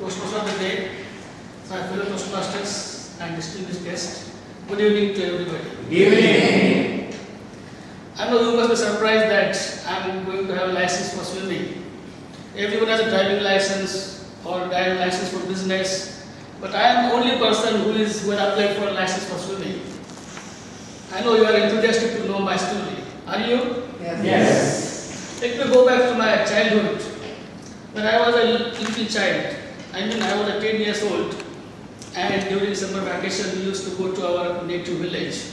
Toastmasters of the day, my fellow Toastmasters and distinguished guests. Good evening to everybody. Good evening. I know you must be surprised that I am going to have a license for swimming. Everyone has a driving license or driving license for business, but I am the only person who has applied for a license for swimming. I know you are enthusiastic to know my story. Are you? Yes. Let me go back to my childhood. When I was a little child, I was 10 years old, and during summer vacation we used to go to our native village.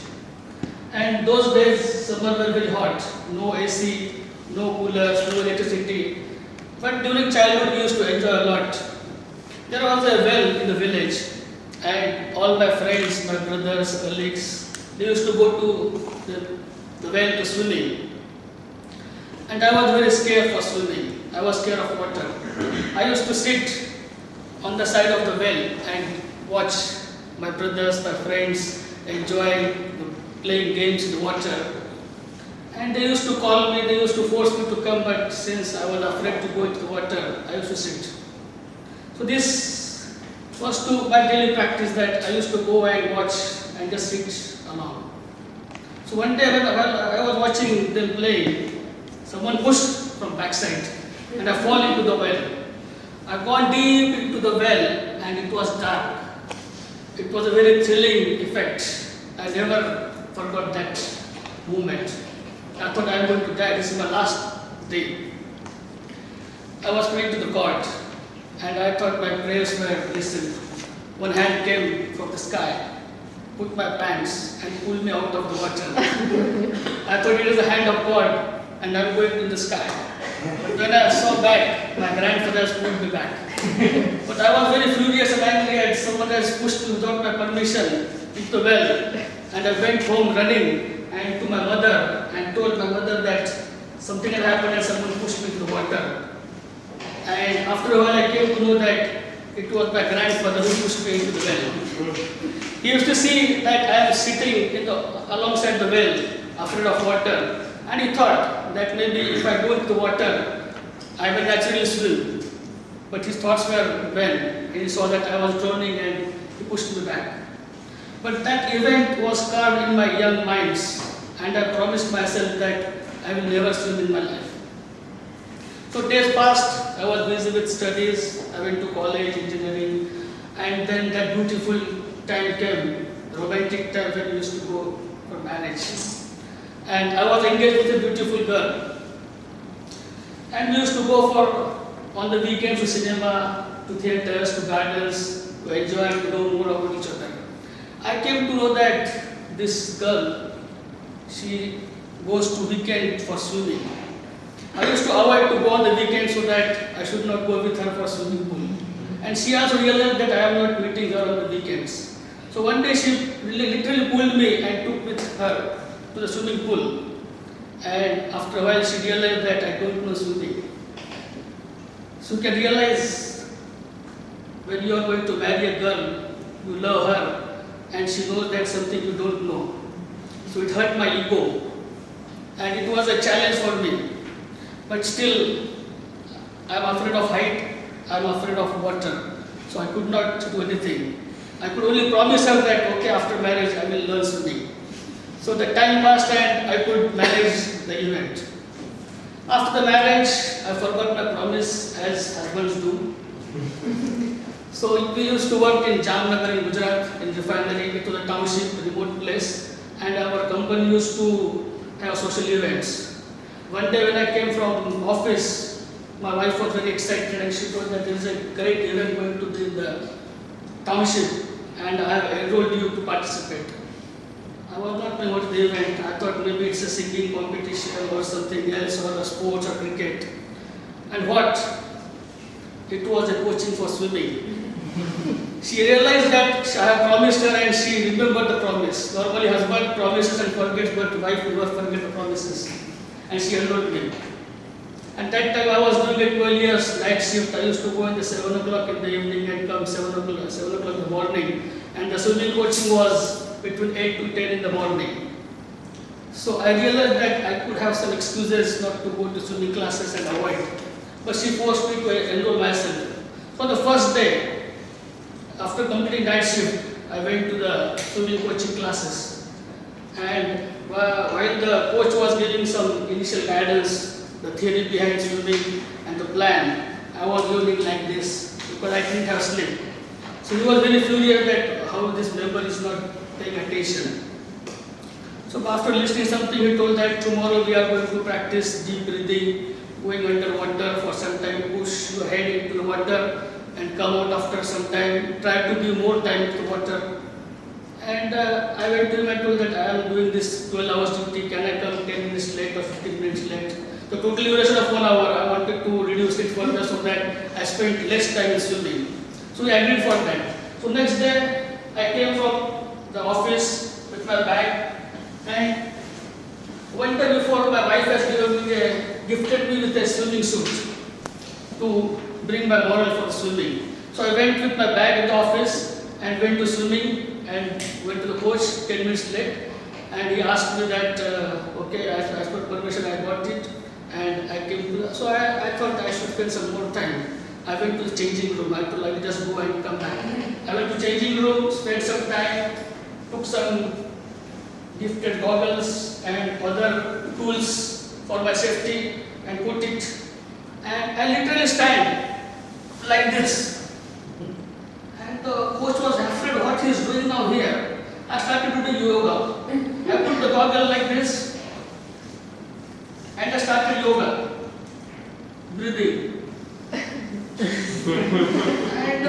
And those days summer were very hot, no AC, no coolers, no electricity. But during childhood we used to enjoy a lot. There was a well in the village, and all my friends, my brothers, colleagues, they used to go to the well to swimming. And I was very scared for swimming. I was scared of water. I used to sit on the side of the well and watch my brothers, my friends enjoy playing games in the water. And they used to call me, they used to force me to come, but since I was afraid to go into the water, I used to sit. So this was my daily practice, that I used to go and watch and just sit alone. So one day when I was watching them playing, someone pushed from backside and I fall into the well. I gone deep into the well and it was dark. It was a very thrilling effect. I never forgot that moment. I thought I am going to die. This is my last day. I was praying to the God and I thought my prayers were listened. One hand came from the sky, put my pants and pulled me out of the water. I thought it was the hand of God and I am going in the sky. But when I saw back, my grandfather has pulled me back. But I was very furious and angry and someone has pushed me without my permission into the well. And I went home running and to my mother and told my mother that something had happened and someone pushed me into the water. And after a while I came to know that it was my grandfather who pushed me into the well. He used to see that I am sitting alongside the well, afraid of water. And he thought that maybe if I go into the water, I will naturally swim. But his thoughts were when he saw that I was drowning and he pushed me back. But that event was carved in my young minds, and I promised myself that I will never swim in my life. So days passed, I was busy with studies, I went to college, engineering, and then that beautiful time came, romantic time when we used to go for marriage. And I was engaged with a beautiful girl. And we used to go on the weekends to cinema, to theatres, to gardens, to enjoy and to know more about each other. I came to know that this girl, she goes to weekend for swimming. I used to avoid to go on the weekend so that I should not go with her for swimming pool. And she also realized that I am not meeting her on the weekends. So one day she literally pulled me and took with her to the swimming pool, and after a while she realized that I don't know swimming. So you can realize when you are going to marry a girl, you love her and she knows that something you don't know. So it hurt my ego and it was a challenge for me. But still, I am afraid of height, I am afraid of water, so I could not do anything. I could only promise her that okay, after marriage I will learn swimming. So the time passed and I could manage the event. After the marriage, I forgot my promise as husbands do. So we used to work in Jamnagar in Gujarat, in refinery. It was a township, a remote place, and our company used to have social events. One day when I came from office, my wife was very excited and she told that there is a great event going to be in the township and I have enrolled you to participate. I was not knowing what the event. I thought maybe it's a singing competition or something else, or a sports or cricket. And what? It was a coaching for swimming. She realized that I have promised her and she remembered the promise. Normally husband promises and forgets, but wife never forgets the promises. And she enrolled me. And that time I was doing a 12 years night shift. I used to go in the 7 o'clock in the evening and come 7 o'clock in the morning. And the swimming coaching was between 8 to 10 in the morning. So I realized that I could have some excuses not to go to swimming classes and avoid. But she forced me to enroll myself. So the first day, after completing night shift, I went to the swimming coaching classes. And while the coach was giving some initial guidance, the theory behind swimming and the plan, I was learning like this because I didn't have sleep. So he was very furious that how this member is not paying attention. So after listening something, he told that tomorrow we are going to practice deep breathing, going underwater for some time, push your head into the water and come out after some time, try to give more time to the water. And I went to him and told that I am doing this 12 hours duty, can I come 10 minutes late or 15 minutes late? The total duration of 1 hour, I wanted to reduce it further so that I spent less time in swimming. So he agreed for that. So next day, I came from the office with my bag, and one day before, my wife has gifted me with a swimming suit to bring my moral for swimming. So I went with my bag in the office and went to swimming and went to the coach 10 minutes late, and he asked me that, okay, as per permission I got it, and I came to the, so I thought I should spend some more time. I went to the changing room. I thought I would just go and come back. I went to changing room, spent some time, took some gifted goggles and other tools for my safety and put it, and I literally stand like this. And the coach was afraid what he is doing now here. I started to do yoga. I put the goggle like this and I started yoga, breathing. And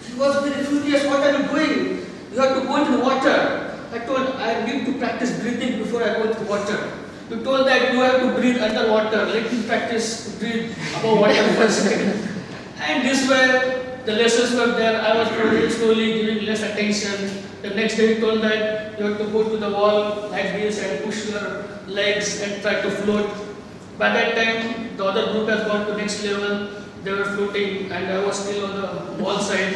he was very furious, what are you doing? You have to go into the water. I told I need to practice breathing before I go into the water. You told that you have to breathe underwater. Let me practice to breathe above water first. And this way, the lessons were there. I was slowly giving less attention. The next day he told that you have to go to the wall like this and push your legs and try to float. By that time, the other group has gone to next level. They were floating and I was still on the wall side.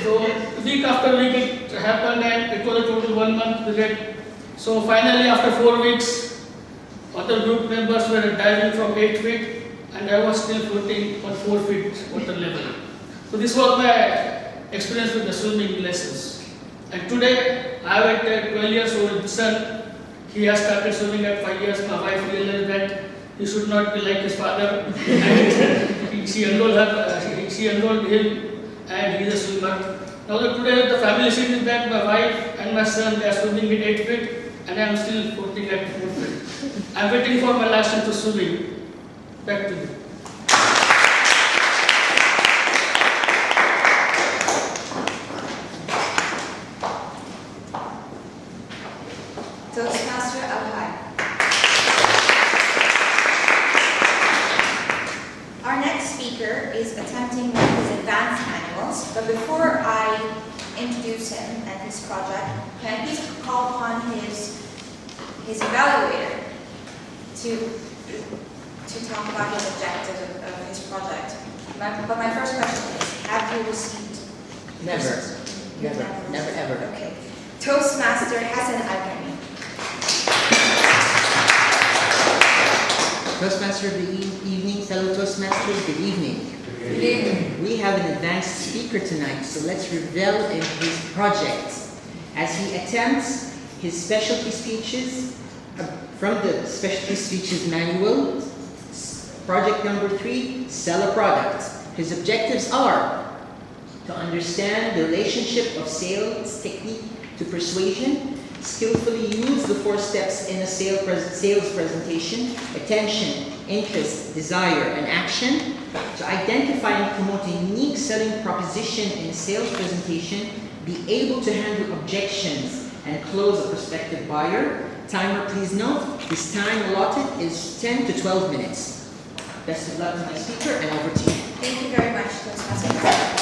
So week after week it happened, and it was a total 1 month period. So finally after 4 weeks, other group members were diving from 8 feet and I was still floating on 4 feet water level. So this was my experience with the swimming lessons. And today I have a 12 years old son. He has started swimming at 5 years. My wife realized that he should not be like his father. And she enrolled him, and he is a swimmer. Now today the family scene is that my wife and my son, they are swimming at 8 feet and I am still floating at 4 feet. I am waiting for my last time to swimming. Back to you. Toastmaster Abhay. Our next speaker is attempting one of his advanced manuals, but before I introduce him and his project, can I please call upon his evaluator to talk about his objective of his project. But my first question is, have you received? Never ever. Okay. Toastmaster Hassan Al-Ghani. Toastmaster of the evening, fellow Toastmasters, good evening. Good evening. We have an advanced speaker tonight, so let's revel in his project as he attempts his specialty speeches from the specialty speeches manual. Project number 3, sell a product. His objectives are to understand the relationship of sales technique to persuasion, skillfully use the 4 steps in a sales presentation: attention, interest, desire, and action, to identify and promote a unique selling proposition in a sales presentation, be able to handle objections, and close a prospective buyer. Timer, please note, this time allotted is 10 to 12 minutes. Best of luck to my speaker, and over to you. Thank you very much, Toastmaster.